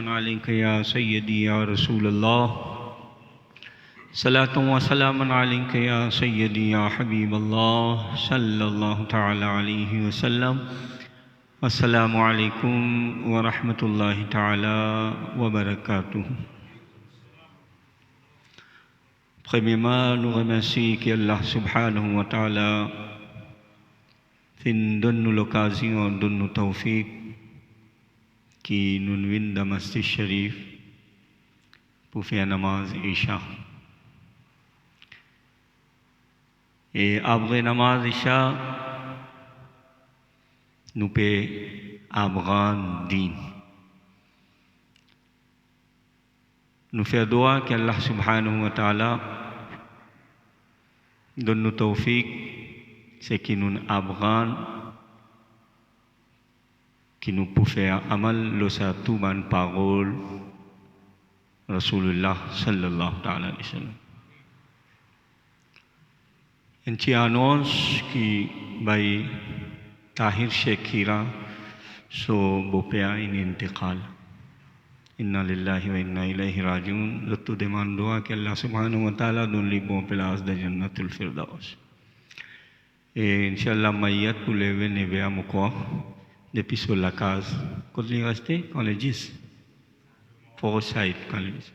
अलैका या सय्यदी या रसूल अल्लाह, सलातु व सलामुन अलैका या सय्यदी या हबीब अल्लाह सल्लल्लाहु तआला अलैहि वसल्लम। अस्सलामु अलैकुम व रहमतुल्लाहि तआला व बरकातुहू। Premièrement, nous remercions qu'Allah subhanahu wa ta'ala donne-nous l'occasion, donne-nous tawfiq, qui nous vient dans Masjid Sharif pour faire namaz Isha. Et après namaz Isha, nous pouvons apprendre din. Nous faisons dua qu'Allah subhanahu wa ta'ala donne-nous tawfiq, c'est qui nous apprend, qui nous peut faire amal le sa tout bonne parole Rasulullah sallallahu alayhi wa sallam. Une petite annonce qui by Tahir Shekira so beau-père in intiqal. Inna lillahi wa inna ilayhi rajiun. Je te demande qu'Allah subhanahu wa ta'ala donne les bons places de Jannatul Firdaus. Et Inch'Allah, Maïat pour lever neve à Moukoua, depuis sur la case. Quand il est resté, quand les 10. Foresight, quand les 10.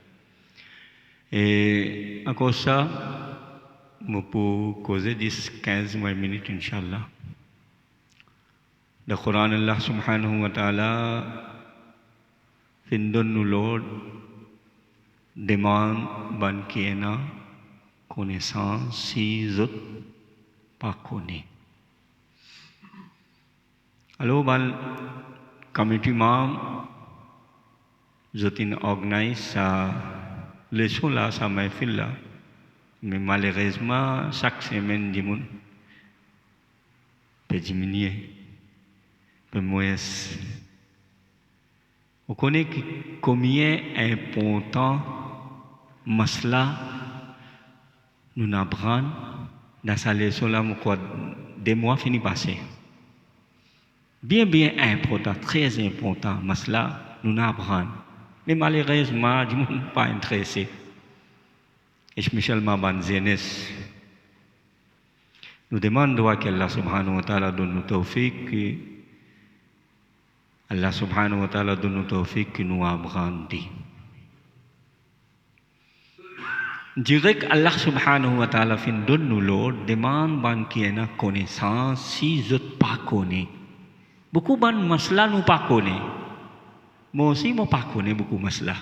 Et à cause de ça, je peux causer 10-15 minutes, Inch'Allah. Le Coran, Allah subhanahu wa ta'ala, donne-nous l'ordre, demande, ban kiena, connaissance, si zot, pas connaît. Alors, ban community membre, zotin organise sa leçon là, sa mahfil là, mais malheureusement, chaque semaine, dimoun, peut diminuer, peut moins. On connaît combien important masla nous apprenons dans sa leçon là, des mois finis passés. Bien important, très important, masla nous apprenons. Mais malheureusement, je ne suis pas intéressé. Et spécialement dans la jeunesse. Nous demandons qu'Allah subhanahu wa ta'ala donne nous tawfiq. Allah subhanahu wa ta'ala donne nous tawfiq qui nous apprend. Direct Allah subhanahu wa ta'ala fin donne nous l'ordre, demande ban qui est na connaissance si je pas connais. Beaucoup ban masla nous pas connaît. Moi aussi moi pas connais beaucoup masla.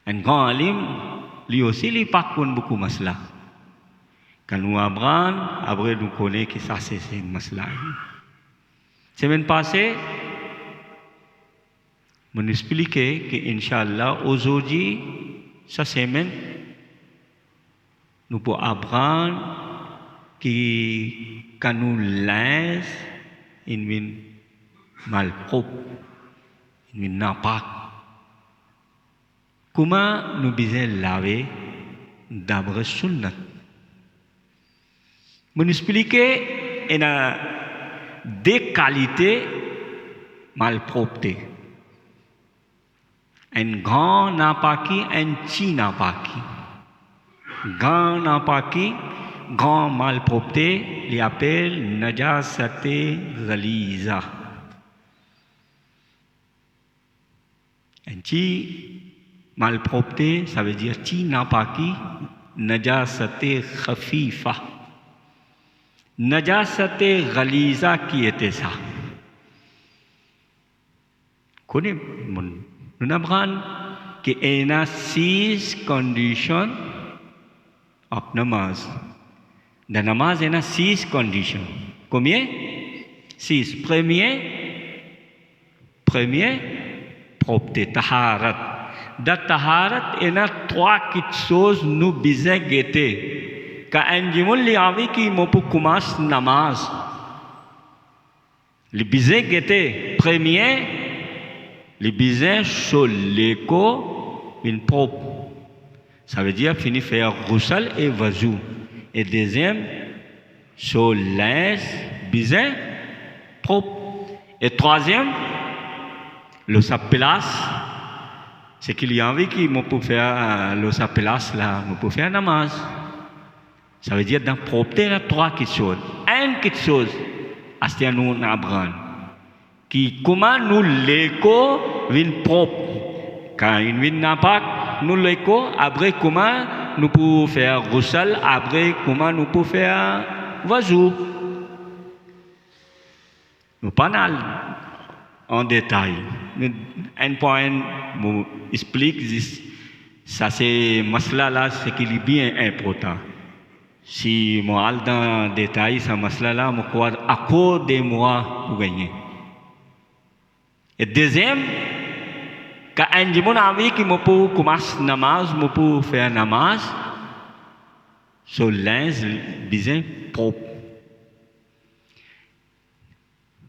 Un grand alim lui aussi lui pas connaît beaucoup masla. Quand nous apprend, après nous connaît que ça c'est une masla. Semaine passée, je expliqué que, Inch'Allah, aujourd'hui, cette semaine, nous pouvons apprendre que quand nous laissons une malpropre, une napak, comment nous devons laver d'après sunnat. Je expliqué qu'il y a deux qualités malpropreté. Un grand napaki, un petit napaki. Grand napaki, grand malpropreté, il appelle najasate ghaliza. Un petit malpropreté, ça veut dire petit napaki, najasate khafifa. Najasate ghaliza, qui était ça? Connais mon. Nous apprenons qu'il y a 6 conditions of namaz. Dans la namaz, il y a 6 conditions. Combien? 6. Premier, propreté, taharat. Dans taharat, il y a 3 choses que nous devons guetter. Quand un jimoun li avi qui m'a pour commencer namaz, le besoin guetter. Premier, les besoins sur l'écho, une propre. Ça veut dire finir faire roussal et vazou. Et deuxième, sur linge, besoin propre. Et troisième, le sa place c'est qu'il y avait qui me peut faire sa place là, me peut faire namaz. Ça veut dire dans propreté là trois quelque chose. Un quelque chose, c'est nous n'apprendre. Qui comment nous l'écho vient propre. Quand il vient n'a pas, nous l'écho. Après comment nous pouvons faire roussel. Après comment nous pouvons faire vazou. Nous parlons en détail. Un point vous explique ça c'est masla là c'est qu'il est bien important. Si moi al dans détail ça masla là moi crois à cause de moi pour gagner. Et deuxième quand un dimon a vu qu'il me peut commencer namaz me peut faire namaz so linge bien propre.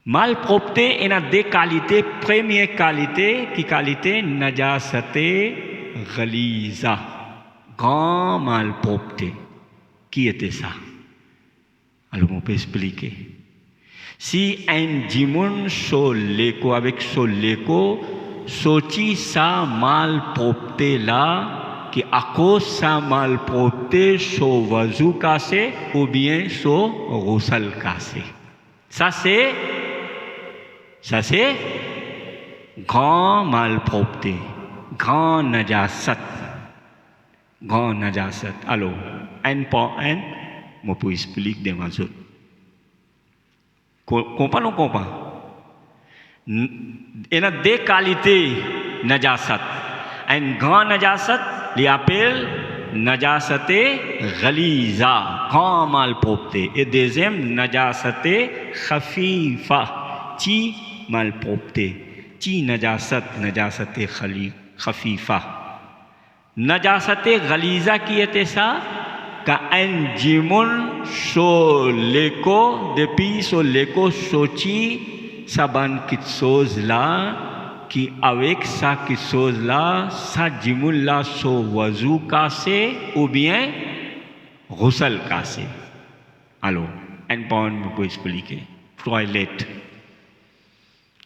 Malpropreté, il y a deux qualités. Première qualité, qui qualité najasate ghaliza. Grand malpropreté. Qui était ça? Alors on peut expliquer. Si un dimon sur l'écho avec sur l'écho, sorti sa malpropreté là, qui à cause sa malpropreté sur vazou cassé ou bien sur roussal cassé. Ça c'est grand malpropreté, grand najasat. Grand najasat. Alors, un point, je peux expliquer des mazot. Comprends ou comprends? Il y a deux qualités najasat. Un grand najasat, il appelle najasate ghaliza, grand malpropreté. Et deuxième, najasate khafifa, ti malpropreté. Ti najasate khafifa. Najasate ghaliza qui était ça? Quand un dimon sur l'écho, depuis sur l'écho sorti, ça ban quelque chose là, qui avec ça quelque chose là, ça dimon là sur wazou cassé ou bien roussel cassé. Alors, un point je peux expliquer. Toilette.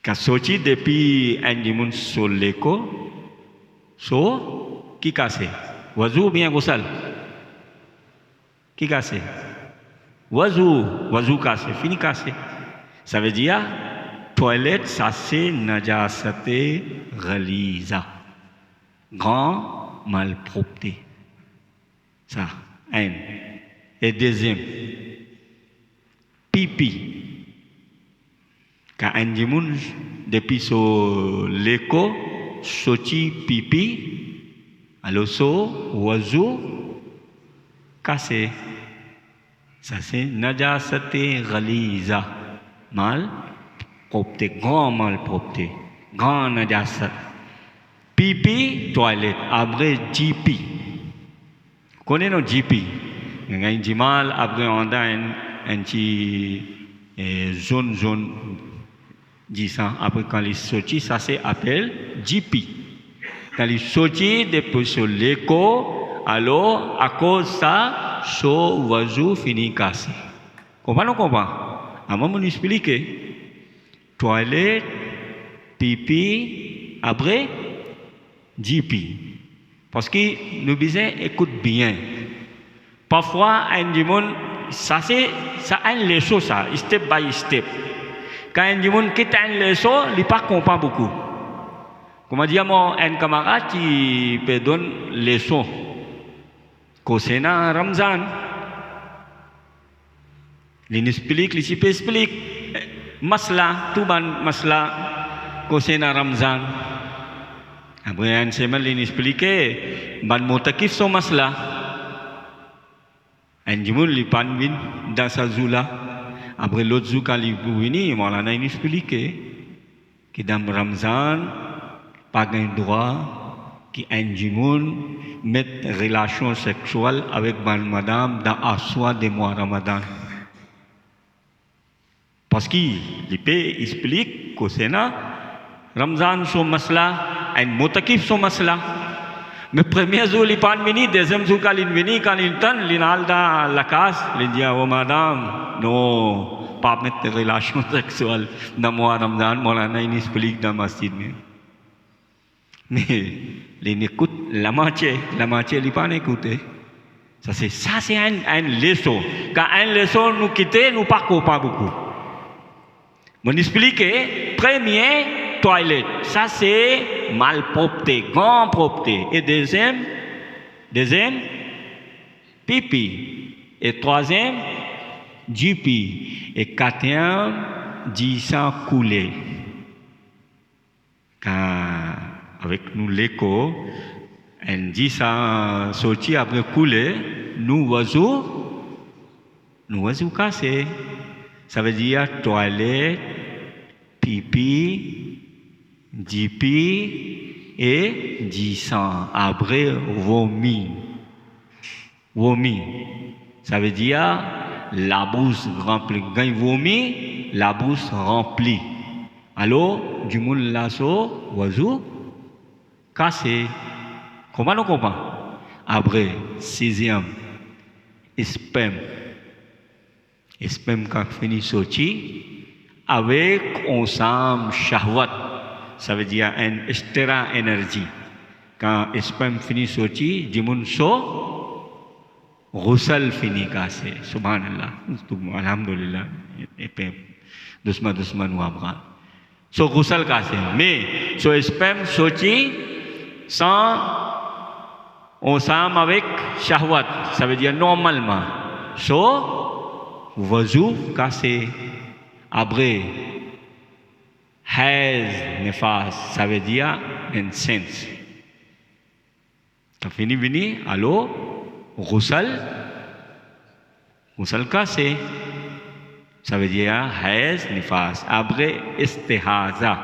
Quand sorti depuis un dimon sur l'écho, so qui cassé? Wazou ou bien roussel? Qui cassé? Wazou cassé, fini cassé. Ça veut dire, toilette, ça c'est najasate ghaliza. Grand malpropreté. Ça, un. Et deuxième, pipi. Quand un dimoun, depuis sur l'écho, sorti pipi, alors so, wazou, cassé. Ça c'est najasate ghaliza. Mal propreté, grand mal propreté, grand najasat. Pipi, toilette, après GP. Connais nos GP? Il y a un jimal, après on a un petit zone, disant, après quand il sortit, ça c'est appelé GP. Quand il sortit depuis sur l'écho, alors à cause de ça, so wazou fini cassé. Comment on comprend? À moi, on explique. Toilette, pipi, après, GP. Parce que nous besoin écoute bien. Parfois, un dimon, ça a une leçon, ça, step by step. Quand un dimon quitte une leçon, il ne comprend pas beaucoup. Comme dit mon un camarade qui peut donner leçon. Concernant Ramzan, il explique, il explique. Masla, tout ban masla, concernant Ramzan. Après un semaine, il explique, ban motakif son masla. Un jimoun, il pan vin dans sa zoula. Après l'autre zou, quand il vini, il explique que dans Ramzan, pas un droit qu'un jimoun mette relation sexuelle avec madame dans un soir de mois Ramadan. Parce qu'il explique que c'est Ramzan son masla, un motakif son masla. Mais premier jour, il pas venu, deuxième jour, quand il venu, quand il tente, il a dans la case, il dit, oh madame, non, pas mettre de relation sexuelle dans mois Ramadan, Molana, il explique dans le masjid. Mais il écoute la moitié il pas écouter. Ça c'est un leçon. Quand un leçon nous quitte, nous pas beaucoup. Mon expliquer, premier, toilette. Ça c'est malpropreté, grande propreté. Et deuxième, pipi. Et troisième, jipi. Et quatrième, 10 ans couler. Quand avec nous l'écho, on dit ça sorti après couler, nous oiseaux cassés. Ça veut dire toilette, pipi, jipi et 10 ans. Après vomi. Ça veut dire la bouche remplie. Quand il vomit, la bouche remplie. Alors, du monde lasso, oiseau, cassé. Comment on comprend? Après, 6e, sperme. Sperme quand fini sortir, avec ensemble shahwat. Ça veut dire un extra énergie. Quand sperme finit sortir, du monde sort, roussel finit cassé. Subhanallah. Alhamdulillah. Doucement, nous apprend. So roussel cassé. Mais, so sperme sorti sans ensemble avec shahwat. Ça veut dire normalement. So, vazou cassé. Après, haiz nefas. Ça veut dire incense. Quand fini, alors, roussel cassé. Ça veut dire haiz nefas. Après, istihaza.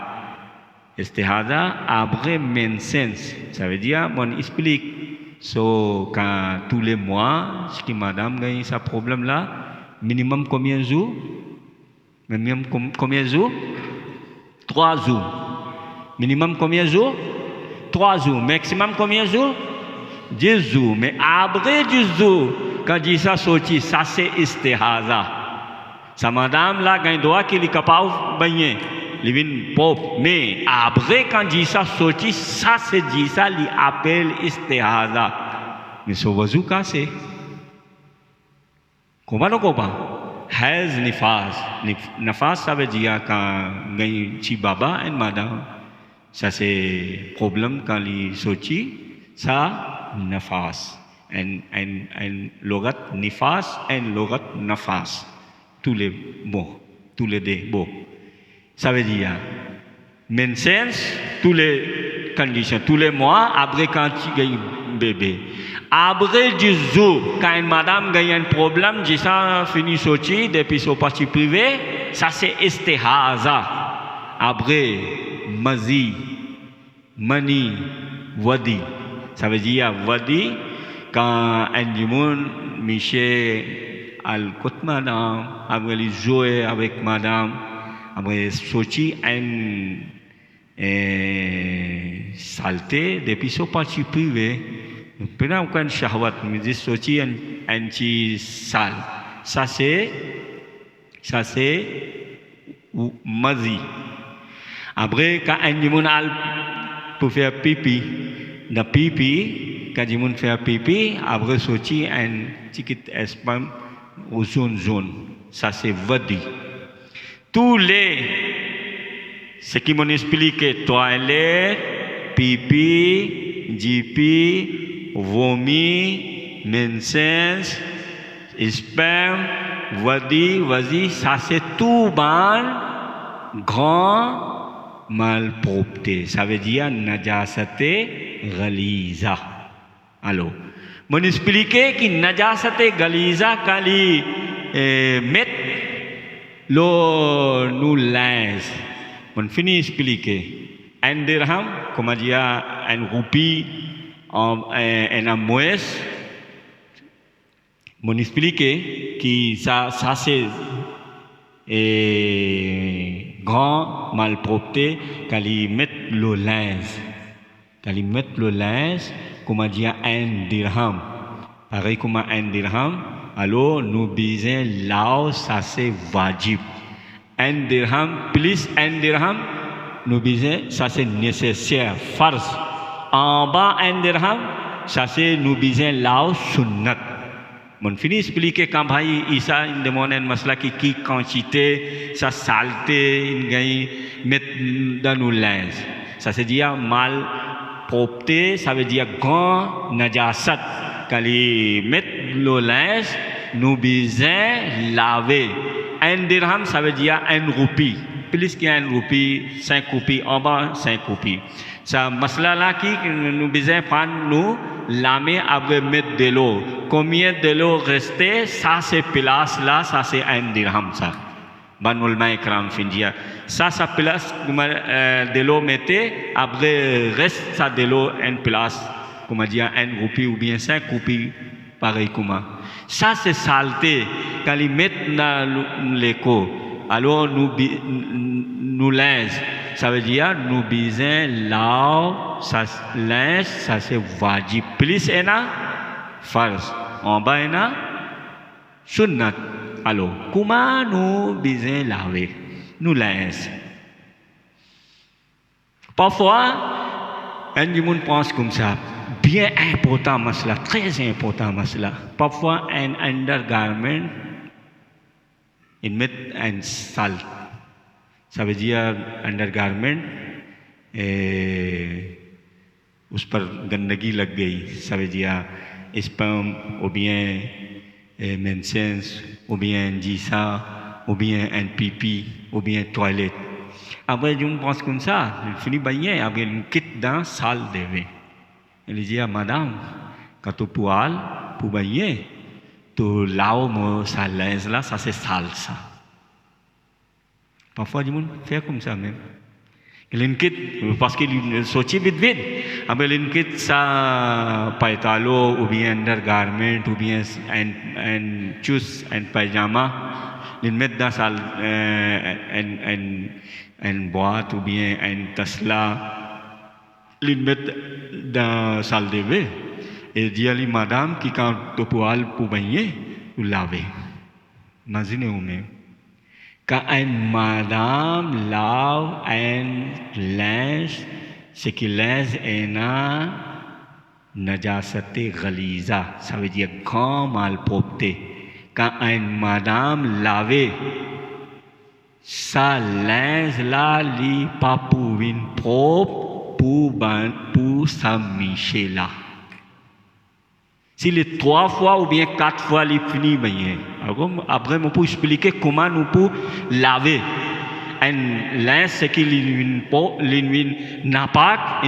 Après mensens. Ça veut dire, on explique. So, quand tous les mois, si madame gagne ce problème-là, minimum combien de jours? Minimum combien de jours? 3 jours. Minimum combien de jours? 3 jours. Maximum combien de jours? 10 jours. Mais après 10 jours, quand dit ça sorti, ça c'est istihaza. Sa madame là gagne droit qu'il est capable de baigner. Il vient propre. Mais après, quand dit ça sorti, ça c'est dit ça, il appelle istihaza. Mais ce oiseau cassé. Comment on comprend? Haiz nifas. Nifas, ça veut dire quand gagne petit baba et madame. Ça c'est problème quand il sorti. Ça, nafas. Un logat nifas, un logat nafas. Tous les mots, tous les deux mots. Ça veut dire, mensens, toutes les conditions, tous les mois, après quand tu gagnes un bébé. Après 10 jours, quand une madame gagne un problème, j'ai ça fini sortir depuis son parti privé, ça c'est istihaza. Après, mazi, mani, wadi. Ça veut dire, wadi, quand un monde, Michel, al-côte madame, après les jouer avec madame, après sorti un saleté depuis son parti privé. Pendant qu'on shahwat, me dit sorti un petit sale. Ça c'est mazi. Après quand un monde pour faire pipi, dans pipi, quand un monde fait pipi, après sorti un petit espace aux zone. Ça c'est vadi. Tous ce qui m'ont expliqué, toilette, pipi, jipi, vomi, mensens, sperme, vadi, ça c'est tout grand malpropreté. Ça veut dire najasate ghaliza. Alors, m'ont expliqué que najasate ghaliza quand il met nous linge. On finit expliquer. Un dirham, comme dire, un roupie, un moès. On expliquer que ça c'est grand malpropreté quand ils mettent le linge. Quand ils mettent le linge, comme dire un dirham. Pareil comme un dirham. Alors, nous disons là, ça c'est wajib. Un dirham plus un dirham, nous disons ça c'est nécessaire, farz, en bas un dirham, ça c'est nous besoin là sunnat. Mon fini expliquer quand भाई ईसा इन demande un masla qui quantité ça saleté in gagne mettre dans nos linges. Ça veut dire mal propreté, ça veut dire grand najasat. Quand ils mettent le linge, nous besoin laver. Un dirham ça veut dire un roupie. Plus qu'un roupie, 5 roupies en bas, 5 roupies. Ça masla là qui nous besoin prendre nous lamer après mettre de l'eau. Combien de l'eau restait? Ça c'est place là, ça c'est un dirham ça. Banul maïkram findia. Ça place de l'eau mettez après reste ça de l'eau une place. Comment dire un roupie ou bien 5 roupies pareil comment. Ça c'est saleté quand ils mettent dans l'écho. Alors nous linge, ça veut dire nous besoin là, ça linge, ça c'est wajib. Plus ena farz, en bas ena sunnat. Alors comment nous besoin laver, nous linge. Parfois, un du monde pense comme ça. Bien important masla, très important masla. Parfois un undergarment ils mettent un sale. Ça veut dire undergarment उस पर गंदगी लग गई. Ça veut dire sperme ou bien menses ou bien jisa ou bien un pipi ou bien toilette. Après je pense comme ça, il finit baigner après une quitte dans salle de bain. Il dit à madame quand tu poil pour baigner तो लाओ मो सालेंस ला ça c'est sale ça. Parfois du monde fait comme ça même. Il quitte parce qu'il sochi vite vite. Après il quitte ça paitalo ou bien undergarment ou bien un chus un pyjama. Il met dans salle un boîte ou bien un tasla. Il met dans salle de bain. Et dit à la madame qui quand tu poil pour baigner ou laver. Imaginez-vous même. Quand une madame lave un linge, c'est que linge est na najasate ghaliza, ça veut dire grand malpropreté. Quand une madame lave sa linge là, li pas pour une propre pour sa miché là. Si les 3 fois ou bien 4 fois les finit bien. Après, on peut expliquer comment nous pouvons laver un linge, c'est qu'il n'a pas,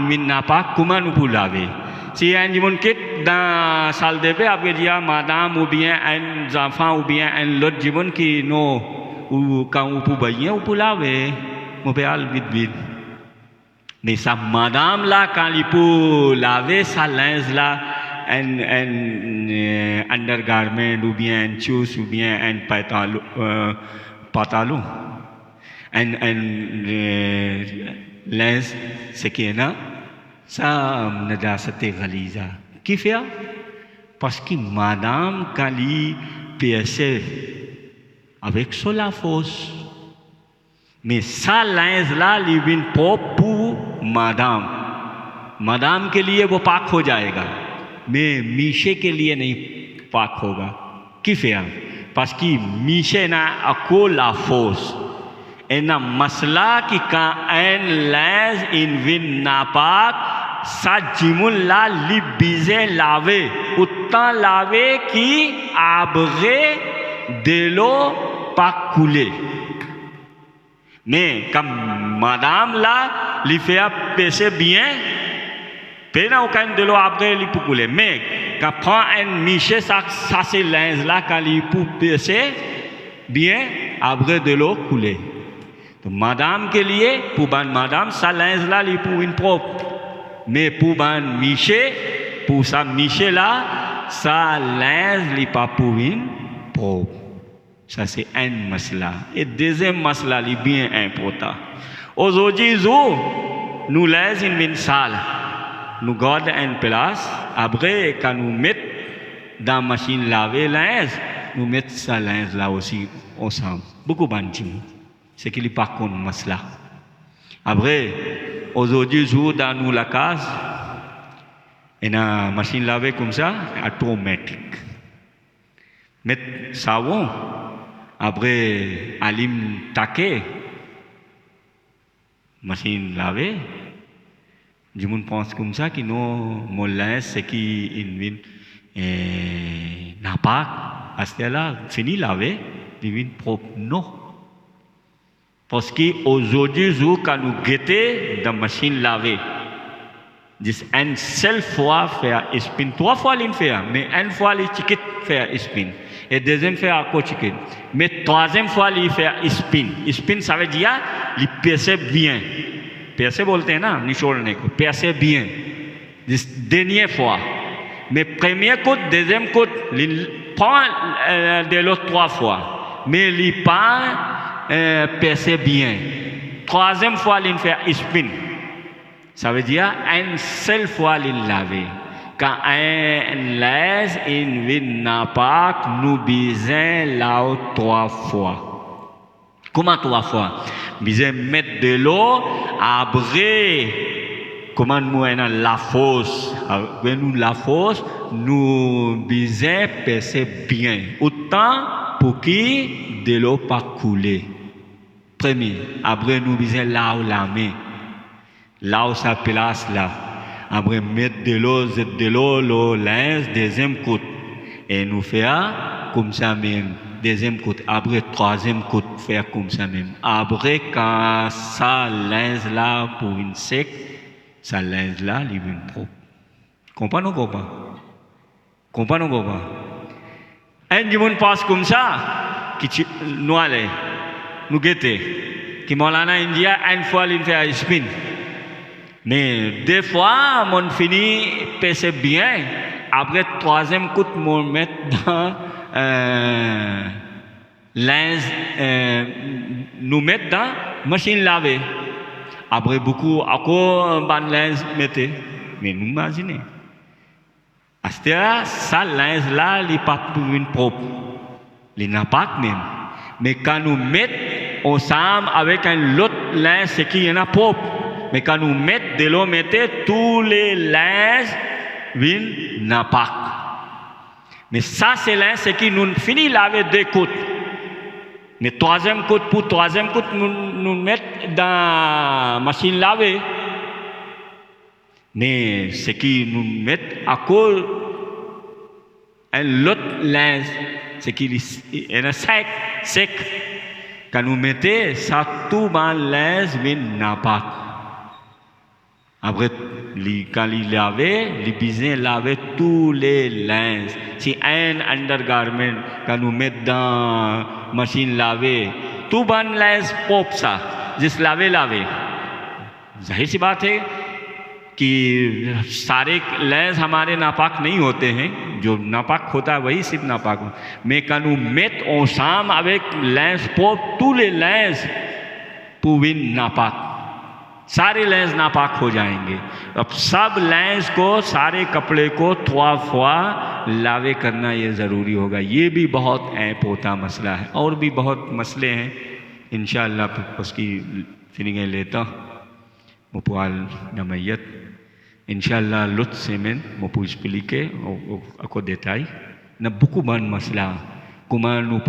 comment nous pouvons laver. Si un monde qui est dans la salle de bain, après dire madame ou bien un enfant ou bien un autre monde qui non, ou quand on peut baigner, on peut laver, on peut aller vite vite. Mais sa madame là, quand il peut laver sa linge là, un undergarment ou bien un shoes ou bien un pantalon un linge c'est qu'il y a ça najasate ghaliza qui fait parce que madame kali pierce avec cela fausse mais ça linge là il vient pour madame के लिए वो पाक हो जाएगा mais मीशे के लिए नहीं पाक होगा qui fait parce que मीशे na ako la force et na masla ki quand un linge in vin na pak sa jimul la li bise laver autant laver qui après de l'eau pas couler mais comme madame là li fait pêcher bien Pena aucun de l'eau après il peut couler. Mais quand prend un miché, ça c'est linge là quand il peut passer bien après de l'eau couler. Donc madame qui lié pour ban madame ça linge là il pour une propre. Mais pour ban miché pour ça miché là ça linge il pas pour une propre. Ça c'est un masla. Et deuxième masla est bien important. Aujourd'hui nous linge une sale. Nous gardons une place. Après, quand nous mettons dans la machine laver linge, nous mettons ça linge là aussi ensemble. Beaucoup d'antim. C'est qu'il n'est pas contre masla. Après, aujourd'hui, jour dans nous la case, Et na machine laver comme ça, automatique. Mettre savon, après alim taquet, machine laver. Du monde pense comme ça que non, mon linge c'est qui il n'a pas, à ce là fini laver, il vient propre. Non. Parce qu'aujourd'hui, quand nous guettons dans la machine laver, une seule fois faire spin, 3 fois il fait, mais une fois il chicken faire spin, et deuxième fois à chicken, mais troisième fois il fait spin. Spin ça veut dire il percève bien. Percève bolte na, ni chol ne ko, percève bien. Dernière fois, mais première côte, deuxième côte, il prend de l'autre 3 fois, mais il pas percève bien. Troisième fois il fait spin. Ça veut dire une seule fois il laver. Quand un laisse il n'a pas, nous besoin là 3 fois. Comment 3 fois? Besoin mettre de l'eau, après, comment nous la fosse? Après nous la fosse, nous besoin percer bien. Autant pour que de l'eau pas couler. Premier, après nous besoin là où la main. Là où ça place là, après mettre de l'eau, l'eau, linge, deuxième côte. Et nous faire comme ça même, deuxième côte. Après, troisième côte, faire comme ça même. Après, quand ça linge là pour une sec, ça linge là, il vient propre. Comprenez ou pas? Comprenez ou pas? Un du monde passe comme ça, qui nous allons, nous guetter, qui m'en a India, une fois il fait un spin. Mais des fois, mon fini pèse bien. Après troisième coup, mon mettre dans linge, nous mettre dans machine laver. Après beaucoup, encore ban linge mettez. Mais nous imaginez. À ce là, ça linge là, il n'est pas propre. Il n'a pas même. Mais quand nous mettons ensemble avec un autre linge, c'est qu'il y en a propre. Mais quand nous mettons de l'eau, mettez tous les linges, n'a pas. Mais ça, c'est linge, c'est qui nous finit laver 2 côtes. Mais troisième côte, pour troisième côte, nous mettons dans la machine laver. Mais ce qui nous met à cause un autre linge, c'est qu'il est sec. Quand nous mettons ça, tout dans le linge, n'a pas. Après, quand il lavait, il besoin laver tous les linges. Si un undergarment, quand nous mettons dans la machine laver, tout ban linge propre ça, juste laver. जाहिर सी बात है कि सारे लैंस हमारे नापाक नहीं होते हैं, जो नापाक होता है वही सिर्फ नापाक होता है. Mais quand nous mettons ensemble avec lens propre, tous les lens pouvaient नापाक, सारे लेंस नापाक हो जाएंगे. अब सब लेंस को, सारे कपड़े को 3 fois लावे करना ये ज़रूरी होगा. ये भी बहुत ऐप होता मसला है. और भी बहुत मसले हैं. इंशाअल्लाह उसकी फिनिंग लेता मुपुआल नमयत इंशाअल्लाह लुत्फ से मैं मुपु explique ako detalhe na buku ban masla kuma nu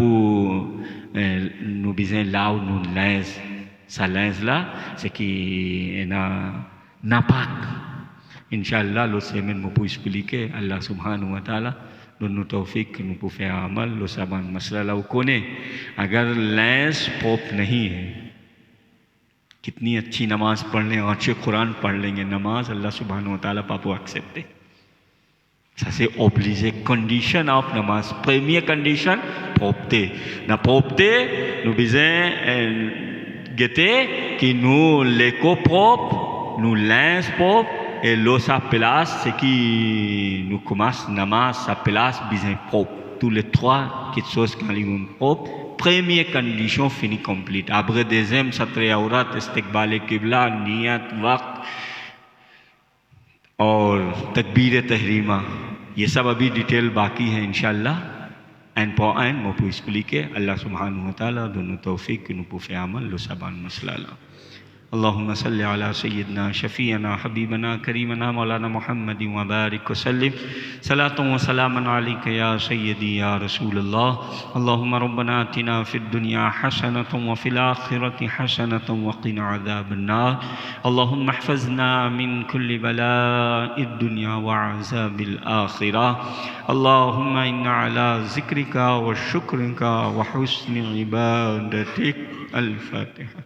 bizin lao nu lens sa lens là c'est qui na napak इंशाअल्लाह लो से मैं मुपु explique Allah subhanahu wa ta'ala दोनों तौफीक मुपु फे अमल लो सामान मसला लो कोने अगर लेंस पोप नहीं है कितनी अच्छी नमाज पढ़ लें और अच्छे कुरान पढ़ लेंगे नमाज अल्लाह सुब्हानहू व तआला पापो एक्सेप्टे. Ça c'est obligé, condition of namaz. Première condition, pauvreté. Na pauvreté, nous besoin guetter que nous l'éco propre, nous linge propre et l'eau sa place, c'est qui nous commence namaz sa place besoin propre. Tous les 3 quelque chose quand ils sont propres. Première condition finie complète. Après deuxième, satr aurat, istiqbal qibla, niyat, waqt और तकबीर तहरीमा ये सब अभी डिटेल बाकी है इंशाअल्लाह. एंड पॉ एंड मुपु explique अल्लाह सुब्हानहू व तआला दोनों तौफीक के नुपुफे अमल लो सबन मसला. अल्लाहुम्मा सल्लि अला सय्यिदना शफ़ीअना हबीबना करीमना मौलाना मुहम्मद व बारिक वसल्लिम सलातुन व सलामन अलैका या सय्यदी या रसूलल्लाह। अल्लाहुम्मा रब्बना आतिना फ़िद दुनिया हसनतन व फ़िल आखिरति हसनतन व क़िना अज़ाबन्नार। अल्लाहुम्मा अहफ़िज़ना मिन कुल्लि बलाइद दुनिया व अज़ाबिल आखिरह। अल्लाहुम्मा इन्ना अला ज़िक्रिका व शुक्रिका व हुस्नि इबादतिक। अल फ़ातिहा।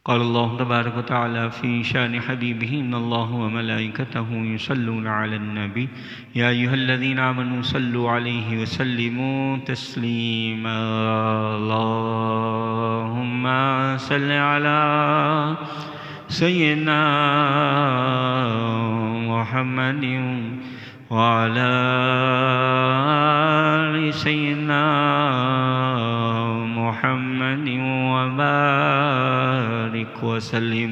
क़ाल अल्लाहु तबारक व तआला फ़ी शानि हबीबिही इन्नल्लाह व मलाइकतहु युसल्लूना अलन नबी या अय्युहल्लज़ीना आमनू सल्लु अलैहि व सल्लिमू तस्लीमा। अल्लाहुम्मा सल्लि अला सय्यिदिना मुहम्मदिन व अला आलि सय्यिदिना मुहम्मदिन व बारिक वसल्लिम।